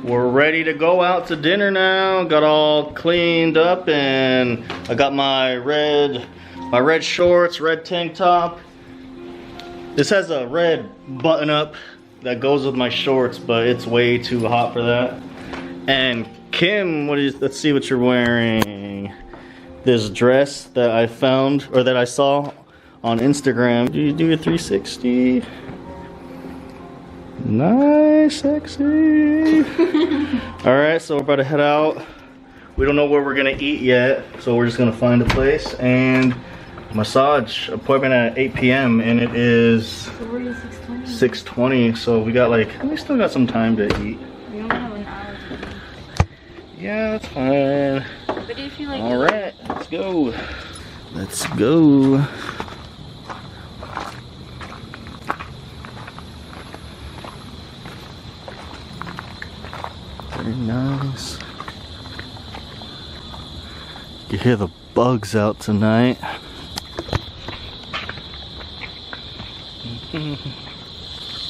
we're ready to go out to dinner now. Got all cleaned up and I got my red shorts, red tank top. This has a red button up that goes with my shorts, but it's way too hot for that. And Kim, let's see what you're wearing. This dress that I found, or that I saw on Instagram. Do you do a 360? Nice, sexy. Alright, so we're about to head out. We don't know where we're gonna eat yet, so we're just gonna find a place. And massage appointment at 8 p.m. and it is 6:20, so we still got some time to eat. We only have an hour. Yeah, that's fine. But if you like, alright, let's go. Let's go. Very nice. You can hear the bugs out tonight.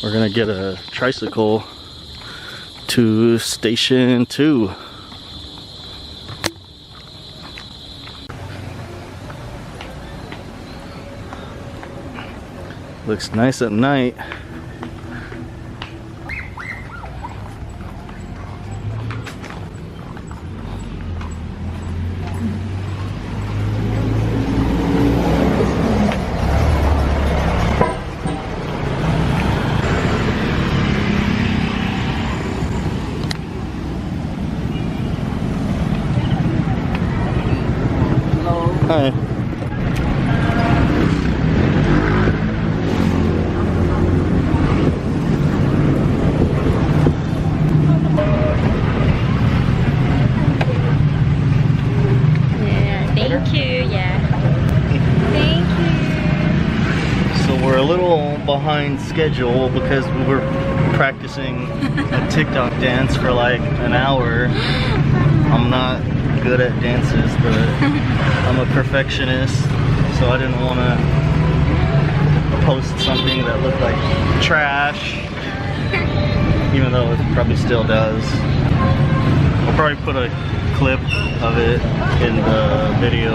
We're gonna get a tricycle to Station 2. Looks nice at night. Hi. yeah, thank you. Yeah, thank you. So we're a little behind schedule because we were practicing a TikTok dance for like an hour. I'm not good at dances, but I'm a perfectionist, so I didn't want to post something that looked like trash, even though it probably still does. I'll probably put a clip of it in the video.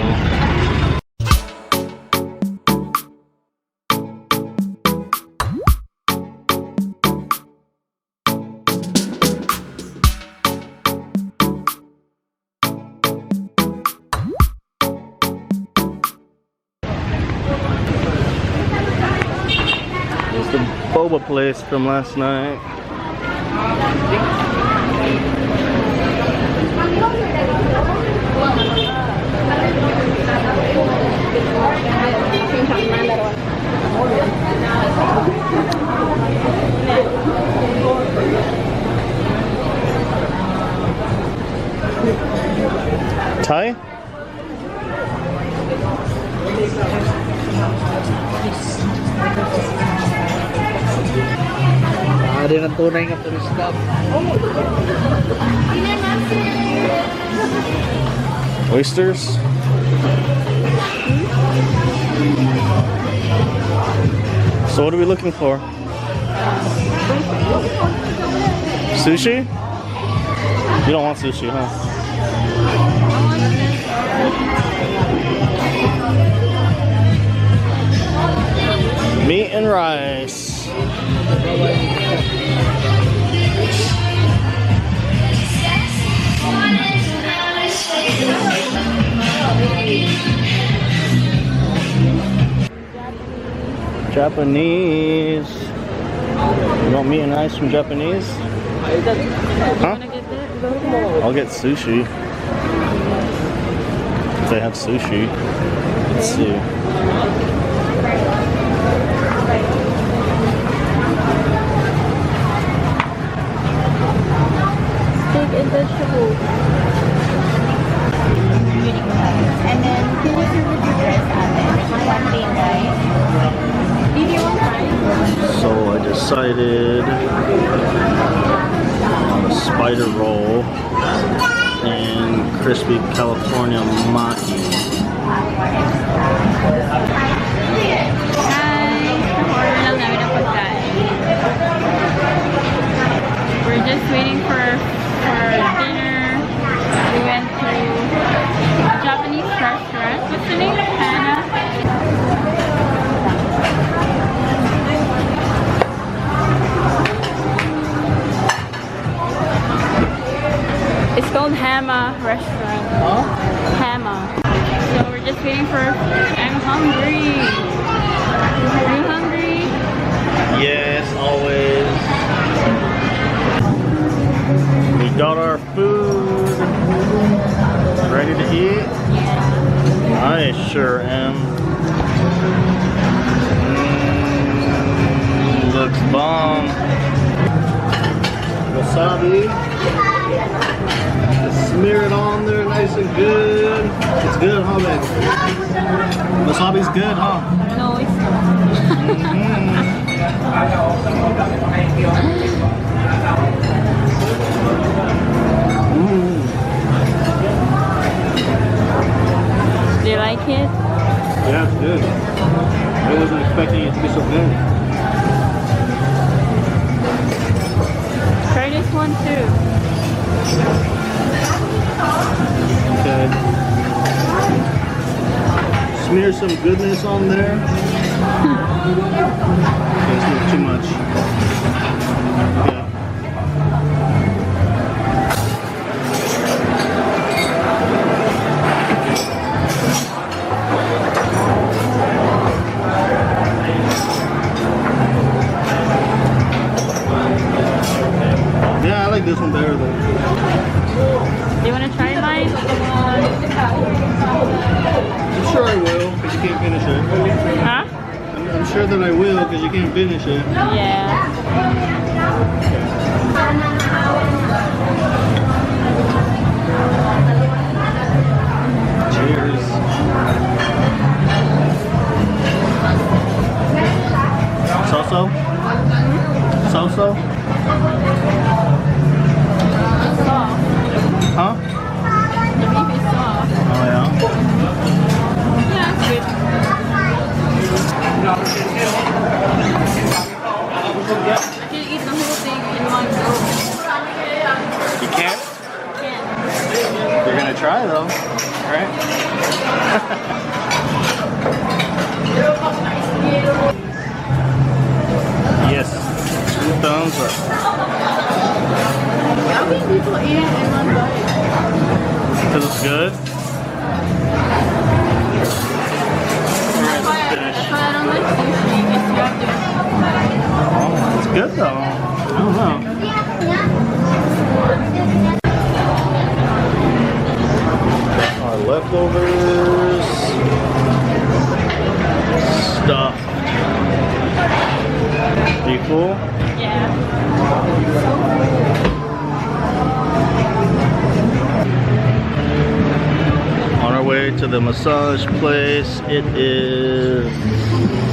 The boba place from last night. Thai? Ada ng tunay na turista. Oysters? So what are we looking for? Sushi? You don't want sushi, huh? Meat and rice. Japanese. You want meat and rice from Japanese? Huh? I'll get sushi. If they have sushi. Let's see. Steak and vegetables. And then can you serve with your dress one plain rice? Did you want rice? So I decided on a spider roll and crispy California mahi. Order lang namin ang pagkain. We're just waiting for for dinner. We went to a Japanese restaurant. What's the name? Hana? It's called Hama Restaurant. Huh? Hama. So we're just waiting for food. I'm hungry. Are you hungry? Yes, always. We got our food. Ready to eat? Yeah. I sure am. Looks bomb. Wasabi. Smear it on there nice and good. It's good, huh, babe? Wasabi's good, huh? No, it's not. Do you like it? Yeah, it's good. I wasn't expecting it to be so good. Try this one too. Okay. Smear some goodness on there. Okay, it's not too much. Okay. Yeah, I like this one better though. Do you want to try mine? I'm sure I will, because you can't finish it. Huh? I'm sure that I will, because you can't finish it. Yeah. Cheers. So-so? So-so? It's soft. Huh? The beef is soft. Oh yeah? Yeah, it's good. I can eat the whole thing in one go. You can't? Can't. You're gonna try though, right? Yes. 2 thumbs up. How can people eat it in one bite? Because it's good. That's why I don't like sushi. It's got there. Oh, it's good though. I don't know. Our leftovers. Stuff. Are you full? Yeah. On our way to the massage place. It is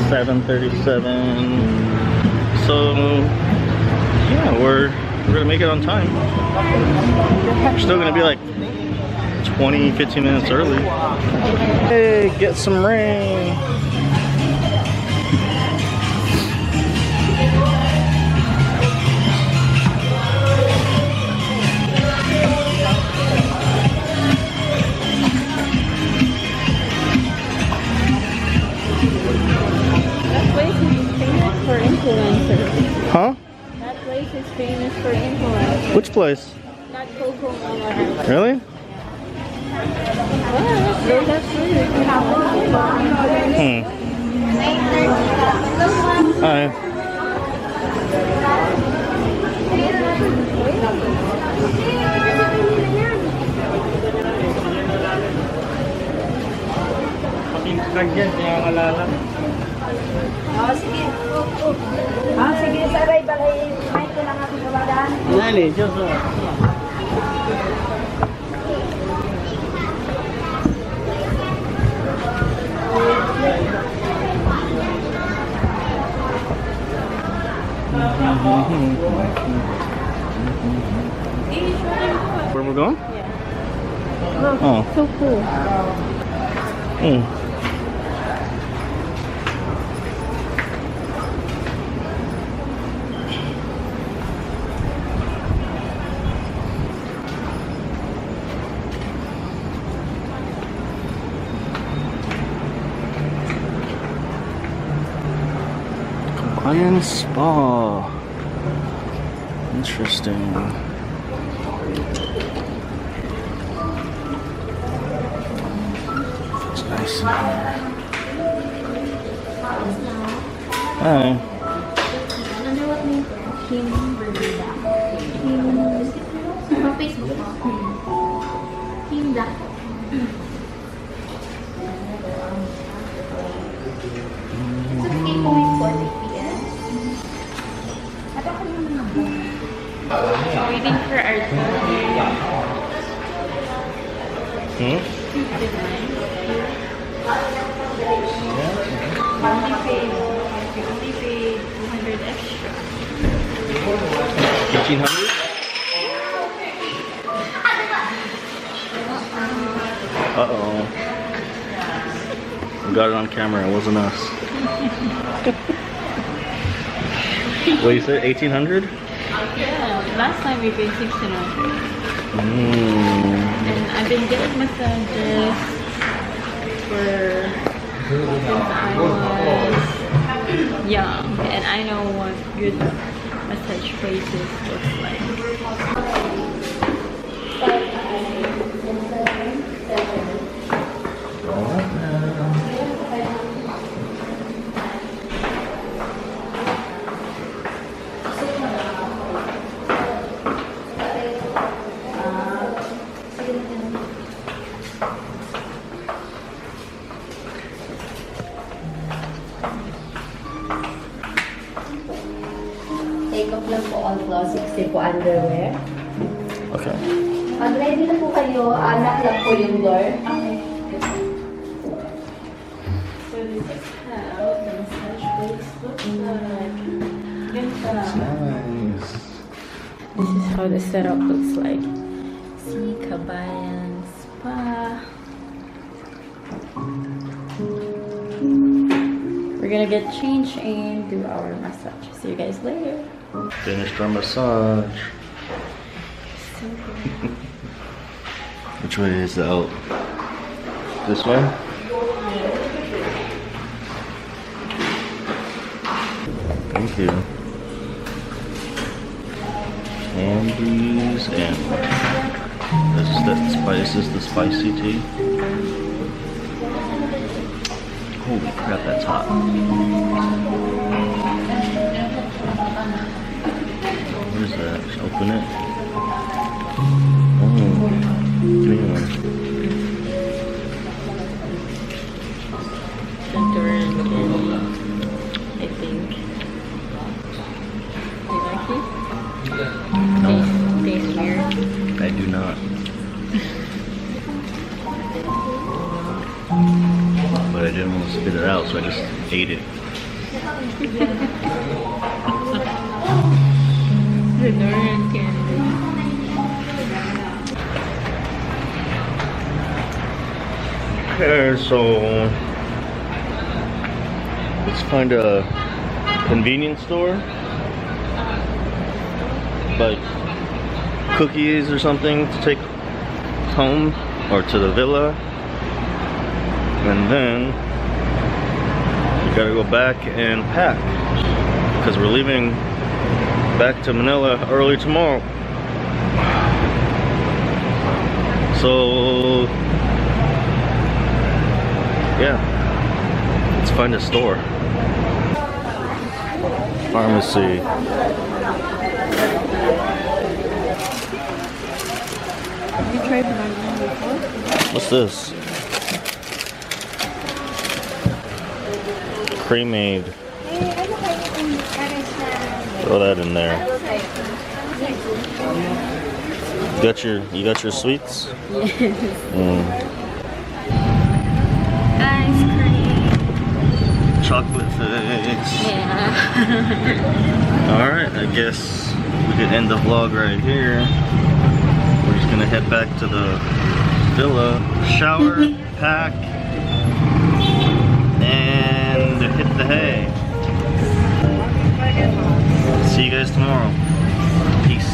7:37. So yeah, we're gonna make it on time. We're still gonna be like 15 minutes early. Hey, get some rain. That place is famous for influencers. Huh? That place is famous for influencers. Which place? Not Coco Mama. Really? They have food. Hi. Sige, sabay balay. May ko lang ako sa badan. Nani, Diyos mo. Where we're going? Yeah. Oh. So cool. Kabayan Spa. Interesting. It's nice in here. Hi. Under what name? Kim Bermuda. From Facebook po. Kim Black. It's okay po with 40 p.m. Ito ko naman ang Waiting for our turn. Hmm? We only paid 200 extra. 1,500? Uh-oh. We got it on camera, it wasn't us. What you said, 1,800? Yeah, last time we paid 1,600. And I've been getting massages since I was young, and I know what good massage places looks like. Take off lang po all clothes except po underwear. Okay. Pag ready na po kayo, anak lang po yung door. So this is how the massage place looks like. Nice. This is how the setup looks like. See Kabayan Spa. We're gonna get changed and do our massage. See you guys later. Finished our massage. So good. Which way is the out? This way? Thank you. Candies and this is the spicy tea. Holy crap, that's hot. What is that? Just open it. Oh, give me one. Turn candy, I think. Do you like it? No, Tastes weird. I do not. But I didn't want to spit it out, so I just ate it. The Northern candy. Okay, so let's find a convenience store, like cookies or something to take home or to the villa, and then we gotta go back and pack because we're leaving back to Manila early tomorrow. So yeah, let's find a store. Pharmacy. Have you tried banana before? What's this? Cream-Aid. Throw that in there. You got your sweets? Yes. Ice cream. Chocolate face. Yeah. Alright, I guess we could end the vlog right here. We're just gonna head back to the villa, shower, pack, and hit the hay. See you guys tomorrow. Peace.